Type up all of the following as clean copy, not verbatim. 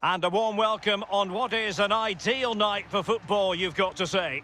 And a warm welcome on what is an ideal night for football, you've got to say.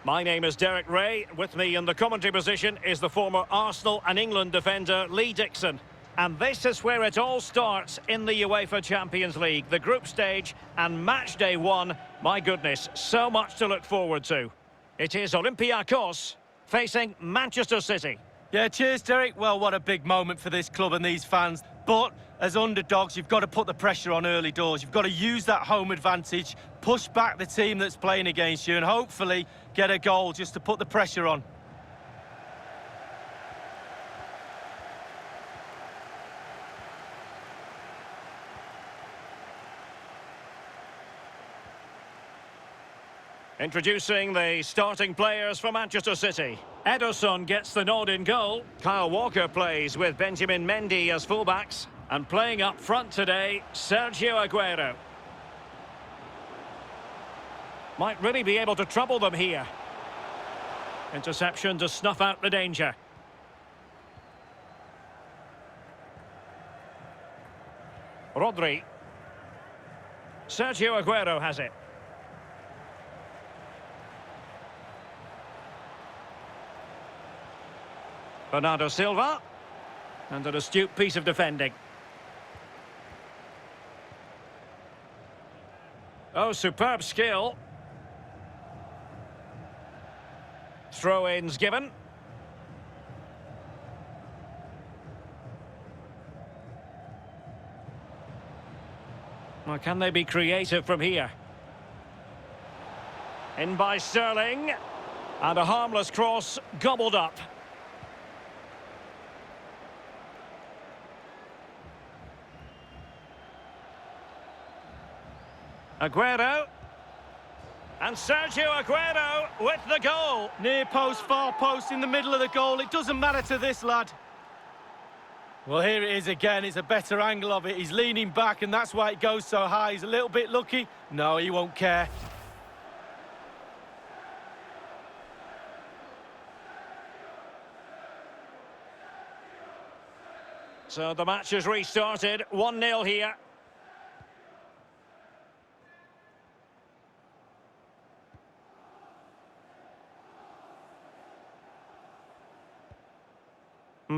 My name is Derek Ray. With me in the commentary position is the former Arsenal and England defender Lee Dixon. And this is where it all starts in the UEFA Champions League, the group stage and match day one. My goodness, so much to look forward to. It is Olympiacos facing Manchester City. Yeah, cheers, Derek. Well, what a big moment for this club and these fans. But as underdogs, you've got to put the pressure on early doors. You've got to use that home advantage, push back the team that's playing against you, and hopefully get a goal just to put the pressure on. Introducing the starting players for Manchester City. Ederson gets the nod in goal. Kyle Walker plays with Benjamin Mendy as fullbacks. And playing up front today, Sergio Aguero. Might really be able to trouble them here. Interception to snuff out the danger. Rodri. Sergio Aguero has it. Bernardo Silva. And an astute piece of defending. Oh, superb skill. Throw-ins given. Well, can they be creative from here? In by Sterling. And a harmless cross gobbled up. Aguero. And Sergio Aguero with the goal. Near post, far post, in the middle of the goal. It doesn't matter to this lad. Well, here it is again. It's a better angle of it. He's leaning back, and that's why it goes so high. He's a little bit lucky. No, he won't care. So the match has restarted. 1-0 here.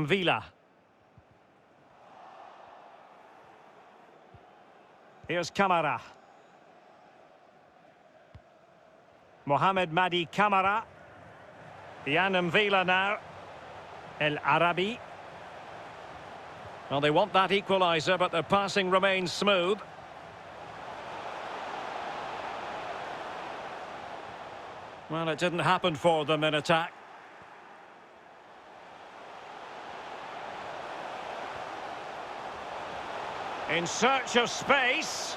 Villa. Here's Camara. Mohamed Madi Camara. Yann Villa now. El Arabi. Well, they want that equaliser, but their passing remains smooth. Well, it didn't happen for them in attack. In search of space.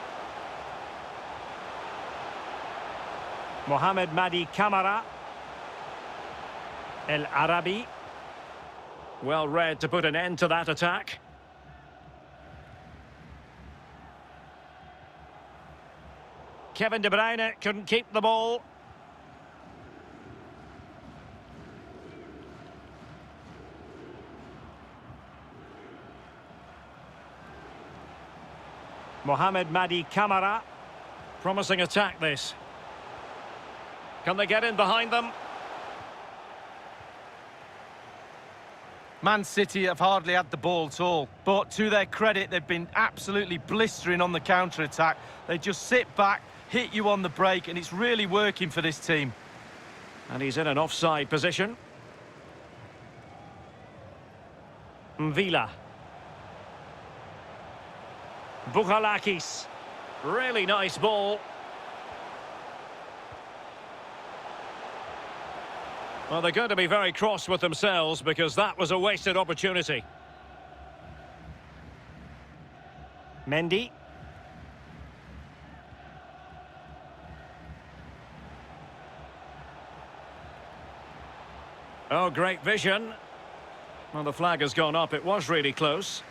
Mohamed Madi Camara. El Arabi. Well read to put an end to that attack. Kevin De Bruyne couldn't keep the ball. Mohamed Madi Camara. Promising attack, this. Can they get in behind them? Man City have hardly had the ball at all. But to their credit, they've been absolutely blistering on the counter-attack. They just sit back, hit you on the break, and it's really working for this team. And he's in an offside position. Villa. Bouchalakis. Really nice ball. Well, they're going to be very cross with themselves because that was a wasted opportunity. Mendy. Oh, great vision. Well, the flag has gone up. It was really close.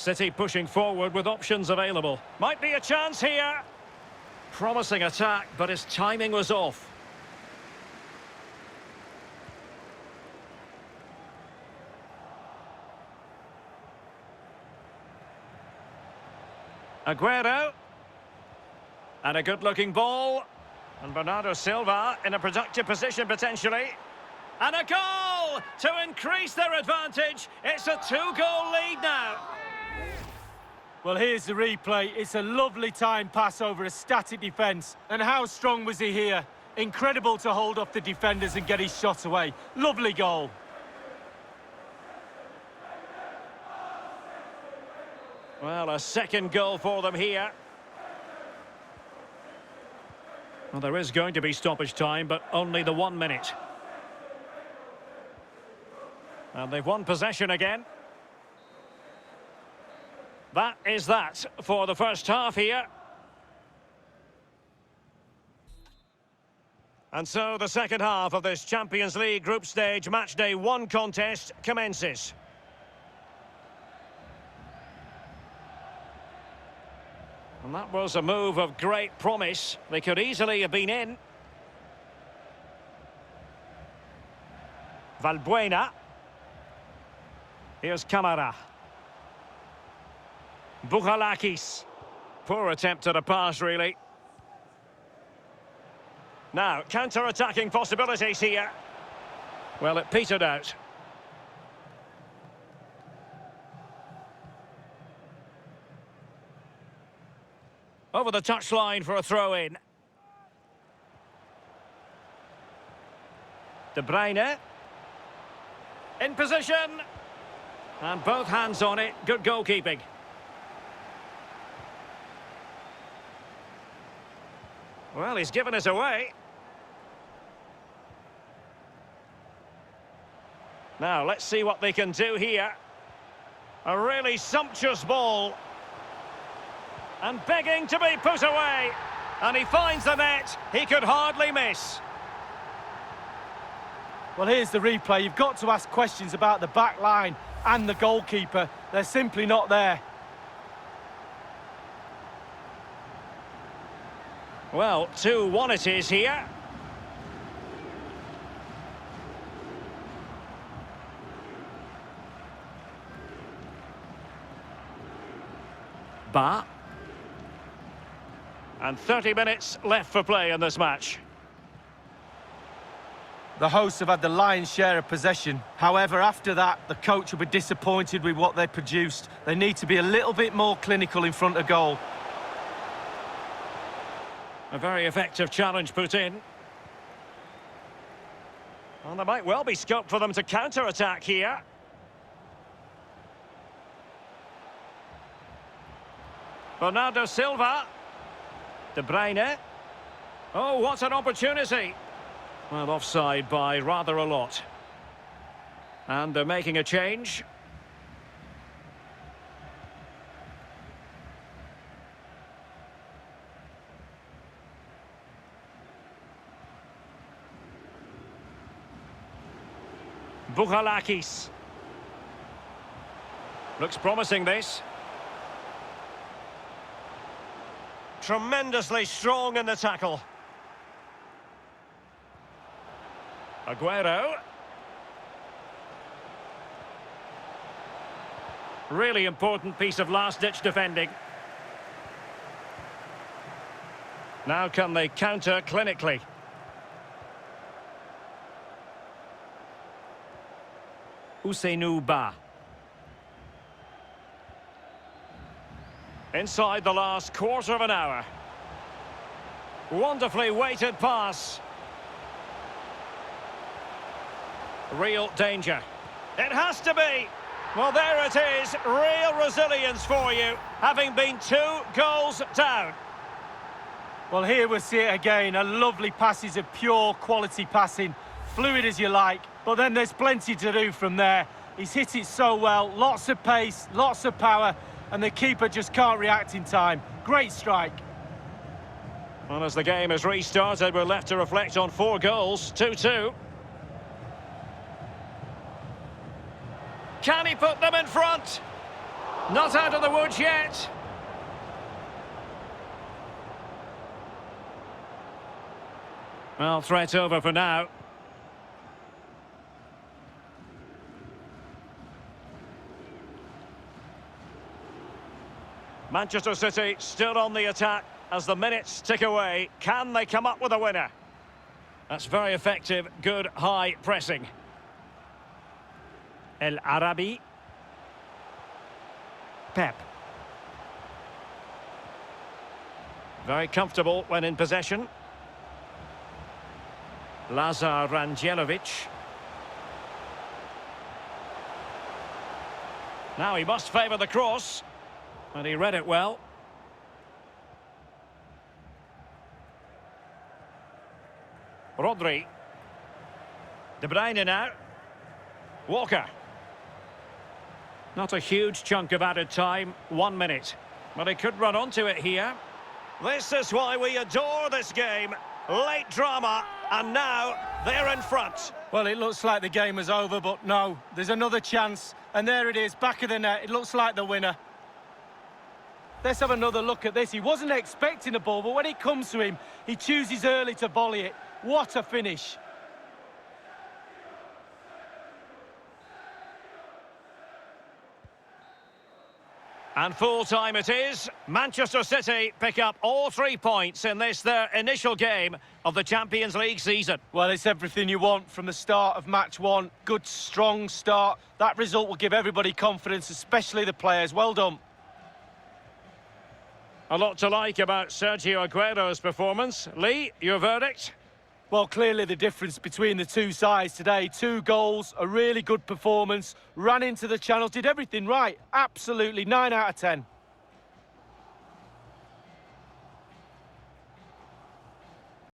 City pushing forward with options available. Might be a chance here. Promising attack, but his timing was off. Aguero. And a good-looking ball. And Bernardo Silva in a productive position, potentially. And a goal to increase their advantage. It's a two-goal lead now. Well, here's the replay. It's a lovely time pass over a static defence. And how strong was he here? Incredible to hold off the defenders and get his shot away. Lovely goal. Well, a second goal for them here. Well, there is going to be stoppage time, but only the 1 minute. And they've won possession again. That is that for the first half here. And so the second half of this Champions League group stage matchday 1 contest commences. And that was a move of great promise. They could easily have been in. Valbuena. Here's Camara. Bouchalakis. Poor attempt at a pass, really. Now, counter-attacking possibilities here. Well, it petered out. Over the touchline for a throw-in. De Bruyne. In position. And both hands on it. Good goalkeeping. Well, he's given us away. Now, let's see what they can do here. A really sumptuous ball. And begging to be put away. And he finds the net. He could hardly miss. Well, here's the replay. You've got to ask questions about the back line and the goalkeeper. They're simply not there. Well, 2-1 it is here. Ba. And 30 minutes left for play in this match. The hosts have had the lion's share of possession. However, after that, the coach will be disappointed with what they produced. They need to be a little bit more clinical in front of goal. A very effective challenge put in. Well, there might well be scope for them to counter-attack here. Bernardo Silva. De Bruyne. Oh, what an opportunity. Well, offside by rather a lot. And they're making a change. Bouchalakis. Looks promising, this. Tremendously strong in the tackle. Aguero. Really important piece of last-ditch defending. Now can they counter clinically? Ousseynou Ba. Inside the last quarter of an hour. Wonderfully weighted pass. Real danger. It has to be. Well, there it is. Real resilience for you, having been 2 goals down. Well, here we see it again. A lovely passage of pure quality passing. Fluid as you like, but then there's plenty to do from there. He's hit it so well. Lots of pace, lots of power, and the keeper just can't react in time. Great strike. Well, as the game has restarted, we're left to reflect on 4 goals, 2-2. Can he put them in front? Not out of the woods yet. Well, threat over for now. Manchester City still on the attack as the minutes tick away. Can they come up with a winner? That's very effective, good high pressing. El Arabi. Pep. Very comfortable when in possession. Lazar Rangelovic. Now he must favour the cross. And he read it well. Rodri. De Bruyne now. Walker. Not a huge chunk of added time, 1 minute. But he could run onto it here. This is why we adore this game. Late drama, and now they're in front. Well, it looks like the game is over, but no, there's another chance. And there it is, back of the net. It looks like the winner. Let's have another look at this. He wasn't expecting the ball, but when it comes to him, he chooses early to volley it. What a finish. And full time it is. Manchester City pick up all 3 points in this, their initial game of the Champions League season. Well, it's everything you want from the start of match one. Good, strong start. That result will give everybody confidence, especially the players. Well done. A lot to like about Sergio Aguero's performance. Lee, your verdict? Well, clearly the difference between the two sides today. 2 goals, a really good performance, ran into the channels, did everything right. Absolutely, 9 out of 10.